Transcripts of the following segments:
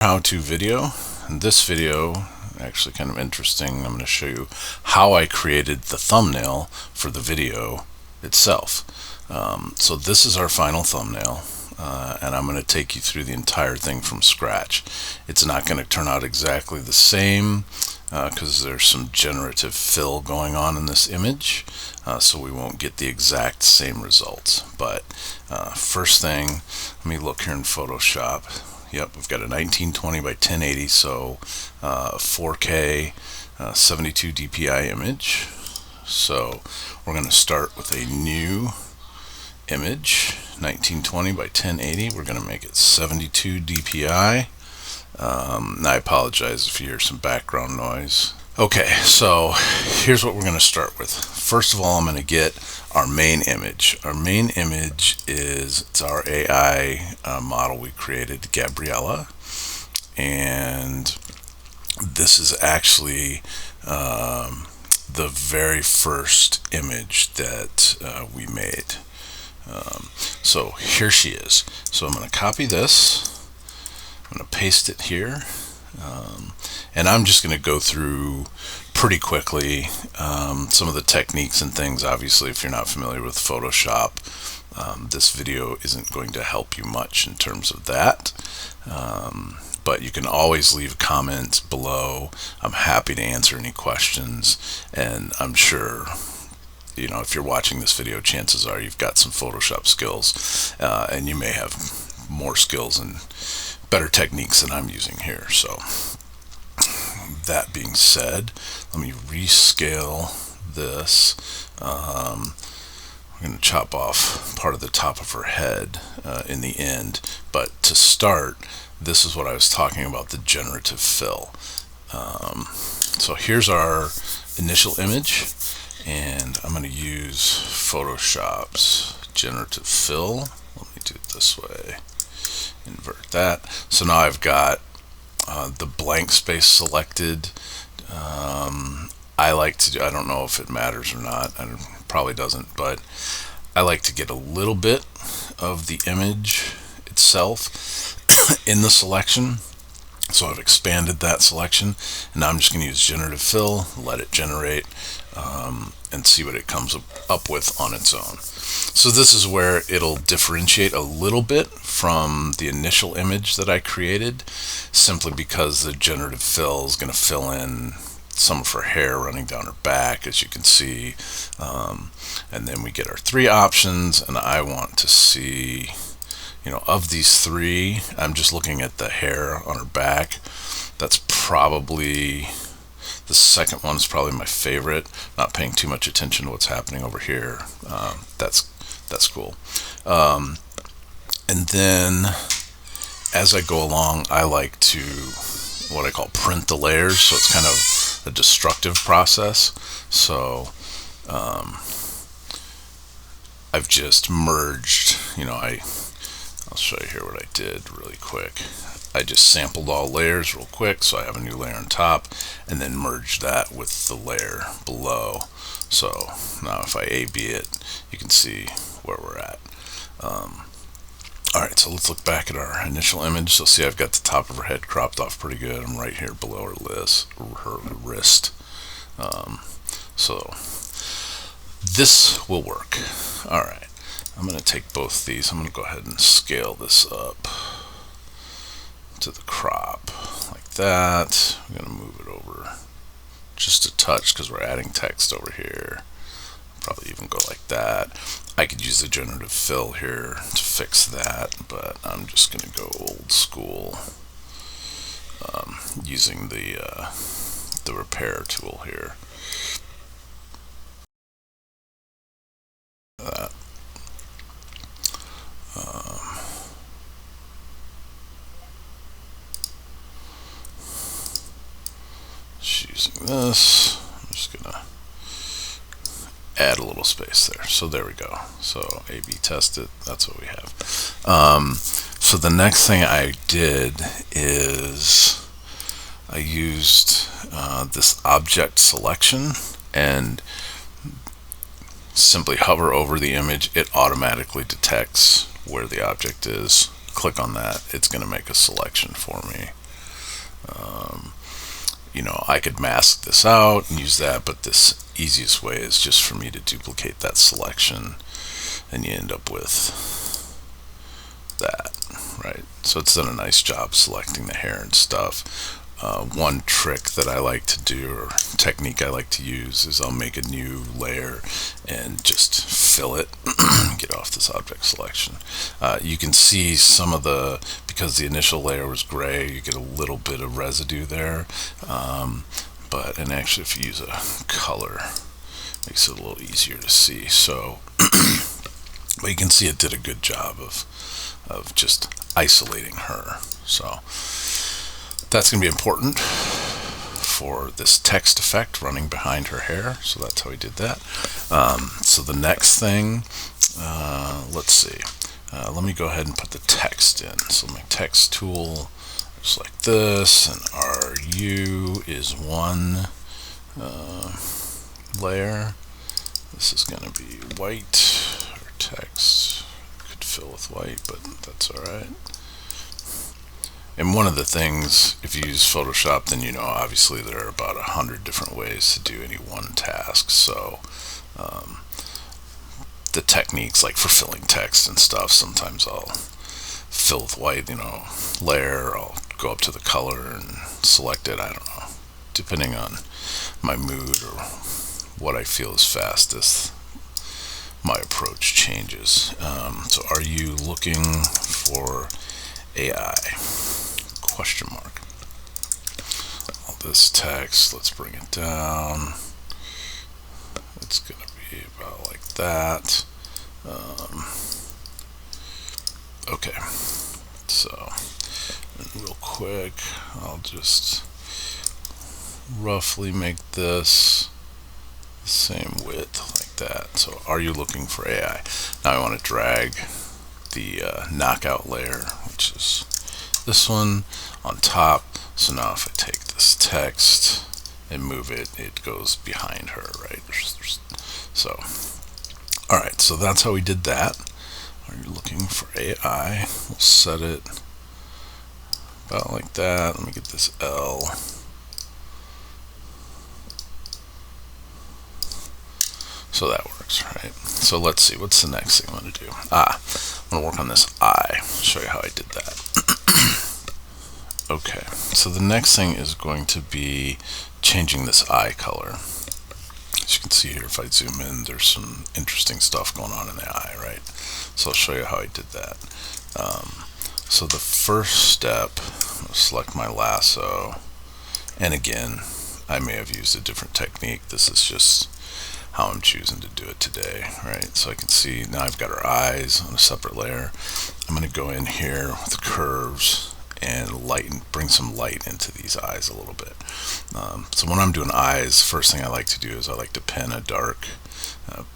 How-to video. In this video, actually kind of interesting, I'm going to show you how I created the thumbnail for the video itself. So this is our final thumbnail, and I'm going to take you through the entire thing from scratch. It's not going to turn out exactly the same because there's some generative fill going on in this image, so we won't get the exact same results. But first thing, let me look here in Photoshop. Yep, we've got a 1920 by 1080, so 4K 72 DPI image. So we're going to start with a new image, 1920 by 1080. We're going to make it 72 DPI. I apologize if you hear some background noise. Okay, so here's what we're going to start with. First of all, I'm going to get our main image. Our main image it's our AI model we created, Gabriella, and this is actually the very first image that we made. So here she is. So I'm going to copy this. I'm going to paste it here. And I'm just going to go through pretty quickly some of the techniques and things. Obviously, if you're not familiar with Photoshop, this video isn't going to help you much in terms of that. But you can always leave comments below. I'm happy to answer any questions, and I'm sure, you know, if you're watching this video, chances are you've got some Photoshop skills, and you may have more skills and better techniques than I'm using here. So that being said, let me rescale this. We're going to chop off part of the top of her head in the end, but to start, this is what I was talking about, the generative fill. So here's our initial image, and I'm going to use Photoshop's generative fill. Let me do it this way. Invert that. So now I've got the blank space selected. I like to do, I don't know if it matters or not, it probably doesn't, but I like to get a little bit of the image itself in the selection. So I've expanded that selection, and now I'm just going to use generative fill, let it generate, and see what it comes up with on its own. So this is where it'll differentiate a little bit from the initial image that I created, simply because the generative fill is going to fill in some of her hair running down her back, as you can see, and then we get our three options, and I want to see, you know, of these three, I'm just looking at the hair on her back. That's probably, the second one is probably my favorite. Not paying too much attention to what's happening over here. That's cool. And then as I go along, I like to what I call print the layers. So it's kind of a destructive process. So I've just merged, you know, I'll show you here what I did really quick. I just sampled all layers real quick, so I have a new layer on top, and then merged that with the layer below. So now if I A/B it, you can see where we're at. Alright, so let's look back at our initial image. So see, I've got the top of her head cropped off pretty good. I'm right here below her wrist. So this will work. Alright, I'm going to take both these. I'm going to go ahead and scale this up to the crop like that. I'm going to move it over just a touch because we're adding text over here. Probably even go like that. I could use the generative fill here to fix that, but I'm just going to go old school using the repair tool here. That. Just using this, I'm just going to add a little space there. So there we go. So A/B test it. That's what we have. So the next thing I did is I used this object selection, and simply hover over the image. It automatically detects where the object is. Click on that. It's going to make a selection for me. I could mask this out and use that, but this easiest way is just for me to duplicate that selection, and you end up with that, right? So it's done a nice job selecting the hair and stuff. One trick that I like to do, or technique I like to use, is I'll make a new layer and just fill it. Get off this object selection. You can see some of because the initial layer was gray, you get a little bit of residue there. And actually if you use a color, it makes it a little easier to see. So, but you can see it did a good job of just isolating her. So that's going to be important for this text effect running behind her hair. So that's how we did that. So the next thing, let's see. Let me go ahead and put the text in. So my text tool, just like this, and RU is one layer. This is going to be white, or text. Could fill with white, but that's alright. And one of the things, if you use Photoshop, then obviously there are about 100 different ways to do any one task. So the techniques, like for filling text and stuff, sometimes I'll fill with white, layer, I'll go up to the color and select it, I don't know, depending on my mood or what I feel is fastest, my approach changes. So are you looking for AI? Question mark. All this text, let's bring it down. It's going to be about like that. Okay, so real quick, I'll just roughly make this the same width like that. So are you looking for AI? Now I want to drag the knockout layer, which is this one, on top. So now if I take this text and move it, it goes behind her, right? So alright, so that's how we did that. Are you looking for AI? We'll set it about like that. Let me get this L. So that works, right? So let's see, what's the next thing I'm going to do? I'm going to work on this eye. Show you how I did that. Okay, so the next thing is going to be changing this eye color. As you can see here, if I zoom in, there's some interesting stuff going on in the eye, right? So I'll show you how I did that. So the first step, I'll select my lasso, and again, I may have used a different technique. This is just how I'm choosing to do it today, right? So I can see now I've got her eyes on a separate layer. I'm going to go in here with the curves and bring some light into these eyes a little bit. So when I'm doing eyes, first thing I like to do is I like to pen a dark,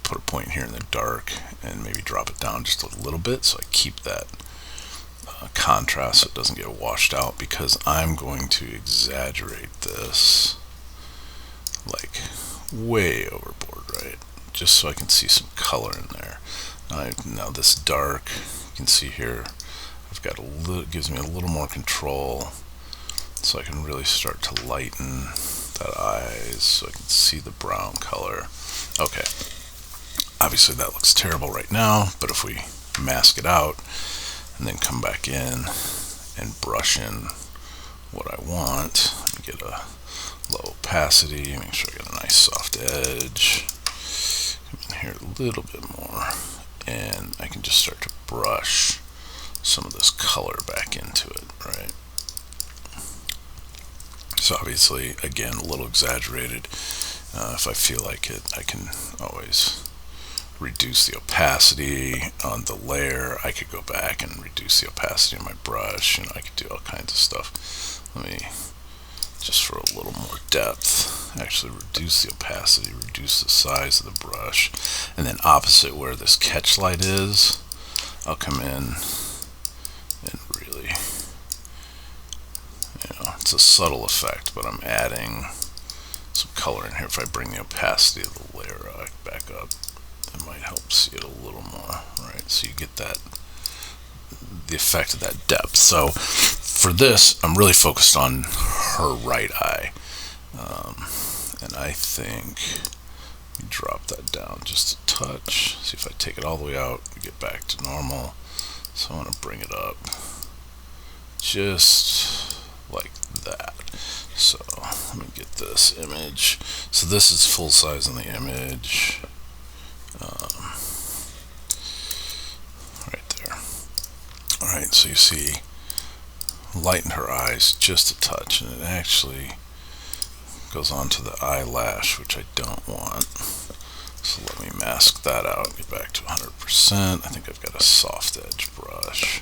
put a point here in the dark, and maybe drop it down just a little bit so I keep that contrast so it doesn't get washed out, because I'm going to exaggerate this like way overboard, right? Just so I can see some color in there. Now this dark, you can see here, I've got a little, gives me a little more control, so I can really start to lighten that eyes so I can see the brown color. Okay, obviously that looks terrible right now, but if we mask it out and then come back in and brush in what I want, let me get a low opacity, make sure I get a nice soft edge, come in here a little bit more, and I can just start to brush some of this color back into it, right? So obviously, again, a little exaggerated. If I feel like it, I can always reduce the opacity on the layer. I could go back and reduce the opacity on my brush, I could do all kinds of stuff. Let me, just for a little more depth, actually reduce the opacity, reduce the size of the brush, and then opposite where this catch light is, I'll come in and really, it's a subtle effect, but I'm adding some color in here. If I bring the opacity of the layer back up, it might help see it a little more, right? So you get that, the effect of that depth. So for this, I'm really focused on her right eye. And I think we drop that down just a touch. See if I take it all the way out, we get back to normal. So I want to bring it up just like that. So let me get this image. So this is full size on the image. Right there. Alright, so you see, lighten her eyes just a touch, and it actually goes on to the eyelash, which I don't want. So let me mask that out, get back to 100%. I think I've got a soft edge brush.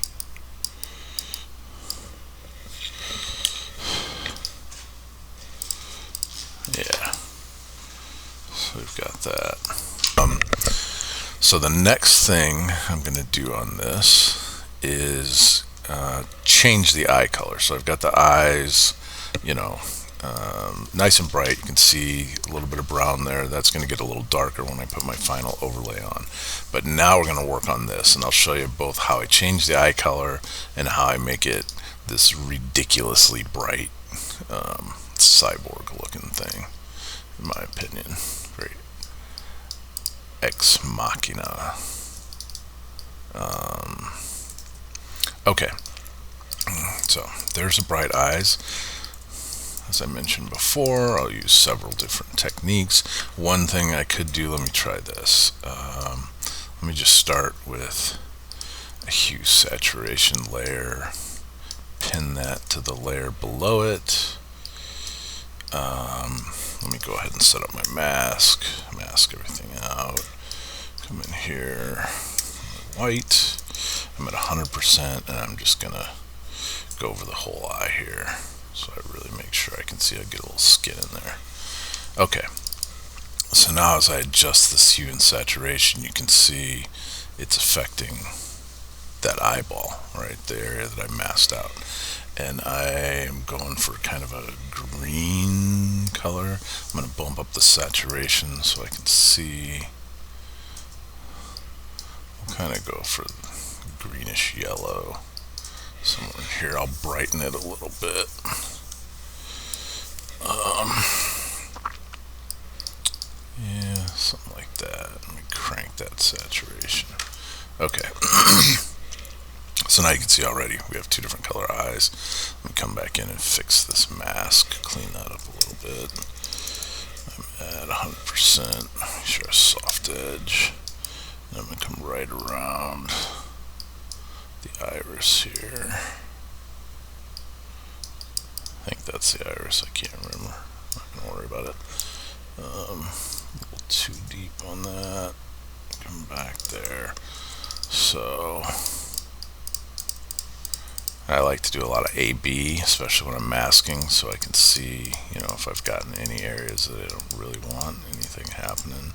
Yeah, so we've got that. So the next thing I'm going to do on this is change the eye color. So I've got the eyes, nice and bright. You can see a little bit of brown there. That's going to get a little darker when I put my final overlay on. But now we're going to work on this, and I'll show you both how I change the eye color and how I make it this ridiculously bright cyborg looking thing, in my opinion. Very ex machina. Okay, so there's the bright eyes. As I mentioned before, I'll use several different techniques. One thing I could do, let me try this. Let me just start with a hue saturation layer, pin that to the layer below it. Let me go ahead and set up my mask everything out, come in here, white, I'm at 100%, and I'm just gonna go over the whole eye here, so I really make sure I can see. I get a little skin in there. Okay, so now as I adjust this hue and saturation, you can see it's affecting that eyeball, right, the area that I masked out. And I am going for kind of a green color. I'm going to bump up the saturation so I can see. I'll kind of go for greenish yellow somewhere in here. I'll brighten it a little bit. Yeah, something like that. Let me crank that saturation. Okay. So now you can see already we have two different color eyes. Let me come back in and fix this mask, clean that up a little bit. I'm at 100%, make sure a soft edge. And I'm going to come right around the iris here. I think that's the iris, I can't remember. I'm not going to worry about it. A little too deep on that. Come back there. So I like to do a lot of A/B, especially when I'm masking, so I can see, if I've gotten any areas that I don't really want anything happening.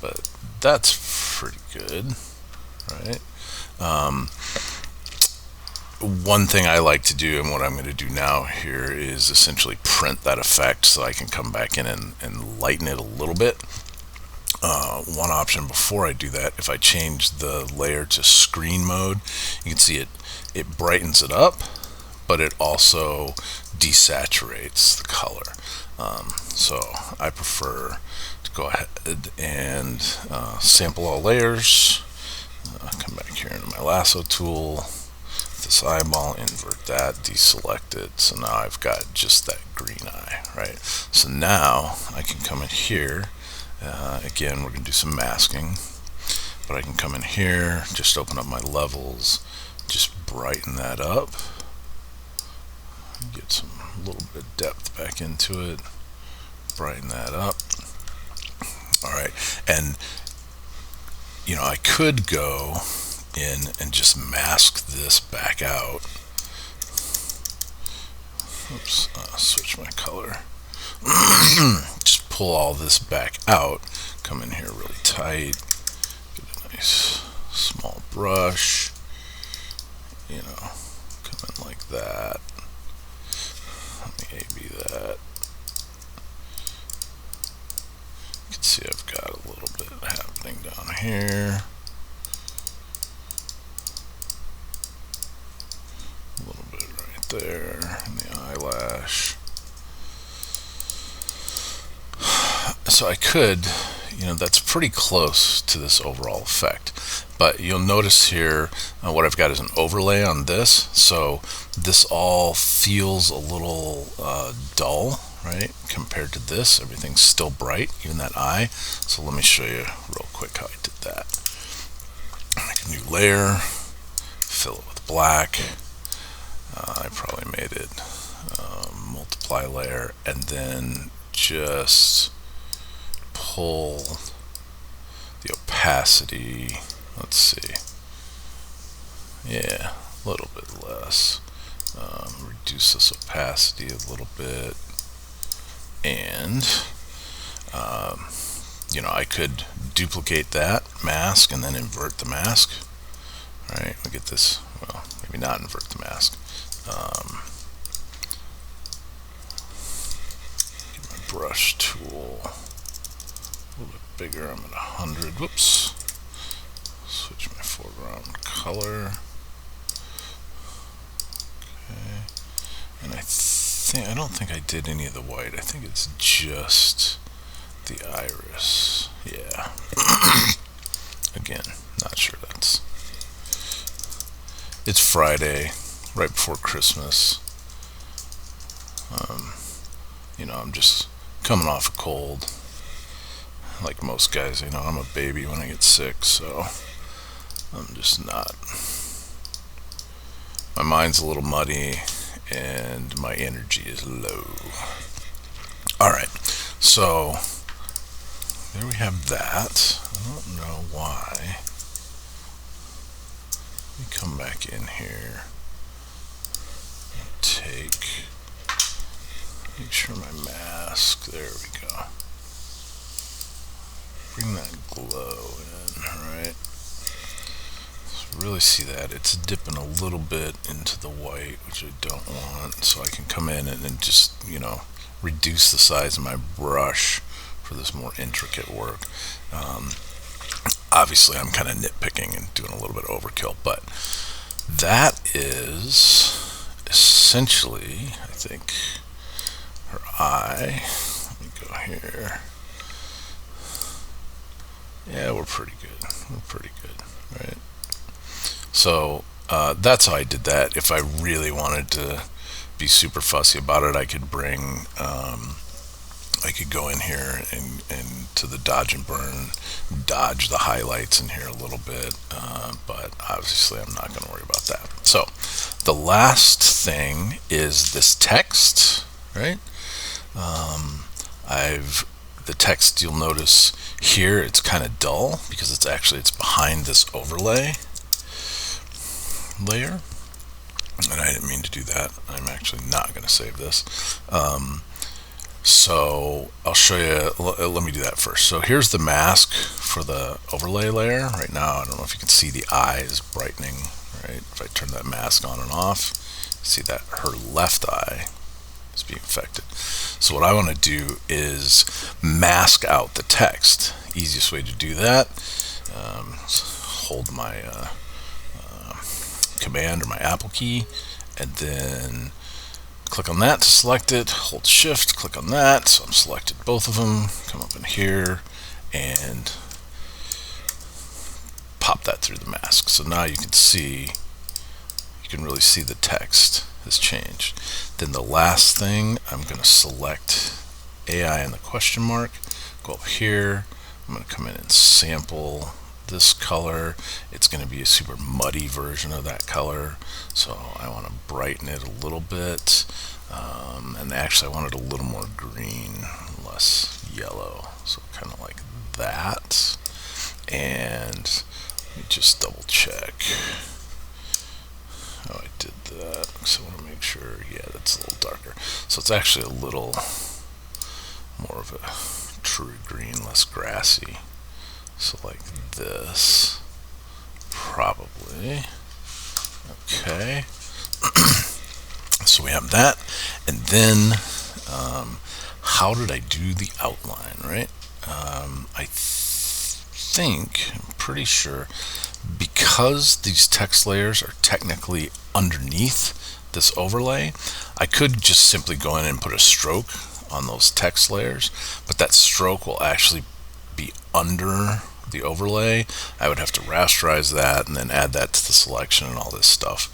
But that's pretty good, right? One thing I like to do, and what I'm going to do now here, is essentially print that effect so I can come back in and lighten it a little bit. One option before I do that, if I change the layer to screen mode, you can see it brightens it up, but it also desaturates the color. So I prefer to go ahead and sample all layers, come back here into my lasso tool, this eyeball, invert that, deselect it, so now I've got just that green eye, right? So now I can come in here. Again, we're going to do some masking, but I can come in here, just open up my levels, just brighten that up, get some little bit of depth back into it, brighten that up. Alright, and I could go in and just mask this back out. Oops, switch my color. Just pull all this back out, come in here really tight, get a nice small brush, come in like that. Let me A/B that. You can see I've got a little bit happening down here. A little bit right there in the eyelash. So I could, that's pretty close to this overall effect. But you'll notice here what I've got is an overlay on this. So this all feels a little dull, right? Compared to this, everything's still bright, even that eye. So let me show you real quick how I did that. Make a new layer, fill it with black. I probably made it multiply layer, and then just pull the opacity, let's see, yeah, a little bit less. Reduce this opacity a little bit, and I could duplicate that mask and then invert the mask. All right, we get this. Well, maybe not invert the mask. Get my brush tool a little bit bigger. I'm at 100. Whoops. Switch my foreground color. Okay. And I don't think I did any of the white. I think it's just the iris. Yeah. Again, not sure that's. It's Friday, right before Christmas. I'm just coming off a cold. Like most guys, I'm a baby when I get sick, so I'm just not. My mind's a little muddy, and my energy is low. Alright, so there we have that. I don't know why. Let me come back in here. Make sure my mask, there we go. Bring that glow in, alright. So really see that. It's dipping a little bit into the white, which I don't want. So I can come in and then just, reduce the size of my brush for this more intricate work. Obviously, I'm kind of nitpicking and doing a little bit of overkill, but that is essentially, I think, her eye. Let me go here. Yeah, we're pretty good, right? So that's how I did that. If I really wanted to be super fussy about it, I could I could go in here and to the dodge and burn, dodge the highlights in here a little bit, but obviously I'm not going to worry about that. So the last thing is this text, right? The text, you'll notice here, it's kind of dull because it's behind this overlay layer, and I didn't mean to do that. I'm actually not going to save this. So I'll show you. Let me do that first. So here's the mask for the overlay layer. Right now, I don't know if you can see the eye is brightening. Right? If I turn that mask on and off, see that her left eye is being affected. So what I want to do is mask out the text. Easiest way to do that, hold my command or my Apple key, and then click on that to select it, hold shift, click on that, so I'm selected both of them, come up in here and pop that through the mask. So now you can really see the text has changed. Then the last thing, I'm going to select AI and the question mark, go up here, I'm going to come in and sample this color. It's going to be a super muddy version of that color, so I want to brighten it a little bit, and actually I want it a little more green, less yellow, so kind of like that. And let me just double check. Oh, I did that, so I want to make sure, yeah, that's a little darker. So it's actually a little more of a true green, less grassy. So like this, probably. Okay. So we have that, and then how did I do the outline, right? I'm pretty sure, because these text layers are technically underneath this overlay, I could just simply go in and put a stroke on those text layers, but that stroke will actually be under the overlay. I would have to rasterize that and then add that to the selection and all this stuff.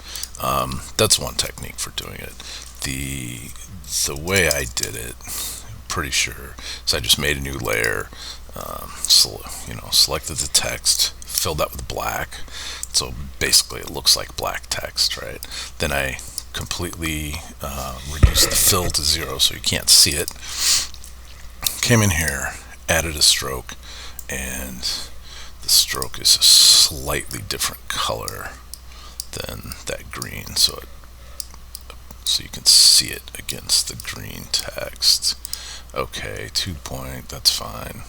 That's one technique for doing it. The way I did it, pretty sure, is I just made a new layer, selected the text, filled that with black, so basically it looks like black text, right? Then I completely reduced the fill to 0 so you can't see it. Came in here, added a stroke, and the stroke is a slightly different color than that green, so you can see it against the green text. Okay, 2 point, that's fine,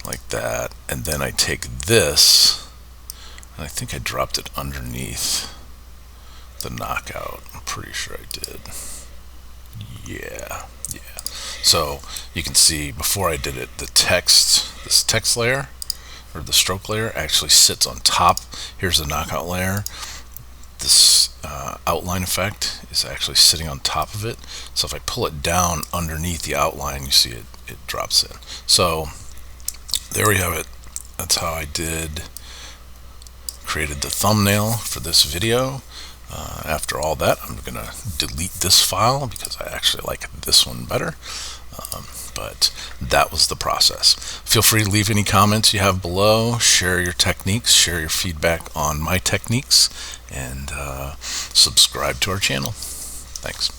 like that. And then I take this, and I think I dropped it underneath the knockout. I'm pretty sure I did. Yeah. So you can see before I did it, this text layer, or the stroke layer, actually sits on top. Here's the knockout layer. This outline effect is actually sitting on top of it. So if I pull it down underneath the outline, you see it drops in. So there we have it. That's how I created the thumbnail for this video. After all that, I'm going to delete this file because I actually like this one better. But that was the process. Feel free to leave any comments you have below, share your techniques, share your feedback on my techniques, and subscribe to our channel. Thanks.